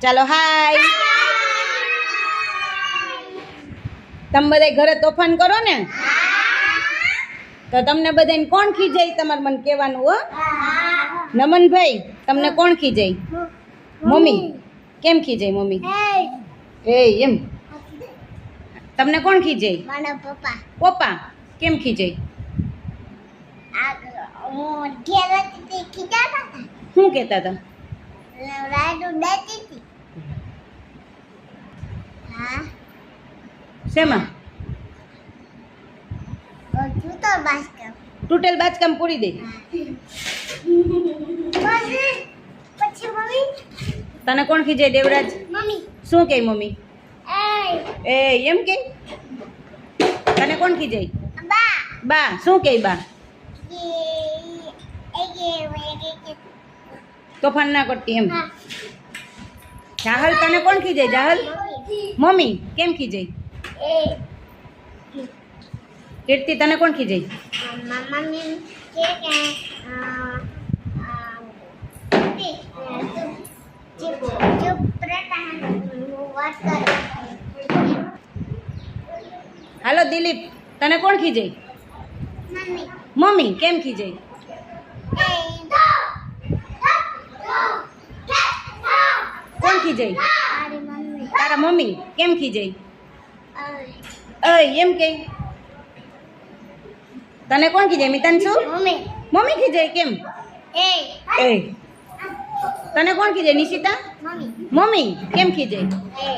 ચાલો હાય. તમે બધા ઘરે તોફાન કરો ને તો તમને બધાને કોણ ખીજાય તમારે મને કહેવાનું હો. નમનભાઈ તમને કોણ ખીજાય? મમ્મી. કેમ ખીજાય મમ્મી? એ એમ. તમને કોણ ખીજાય? મારા પપ્પા. પપ્પા કેમ ખીજાય? હું ઘેર હતી ખીજાતા હતા. શું કહેતા હતા? રાડું દેતી હતી. હા શેમાં? જૂતો બાસ્કેટ. તૂટેલ બાચકામ પૂરી દે. પછી મમ્મી. તને કોણ ખીજાય દેવરાજ? મમ્મી. શું કહે મમ્મી? એ એ એમ કે. તને કોણ ખીજાય? બા. બા શું કહે બા? તોફાન ના કરતી એમ. જાહલ તને કોણ ખીજાય? જાહલ મમ્મી કેમ ખીજાય? કીર્તિ તને કોણ ખીજાય? મમ્મી કે ચૂપ રહેતા વાત કર. હાલો દિલીપ તને કોણ ખીજાય? મમ્મી. મમ્મી કેમ ખીજાય? કોણ ખીજાય? મારી મમ્મી. તારા મમ્મી કેમ ખીજાય? એમ કે. તને કોણ ખીજાય મિતાંશુ? મમ્મી. મમ્મી ખીજાય કેમ? એ એ તને કોણ ખીજાય નિશિતા? મમ્મી. મમ્મી કેમ ખીજાય? એ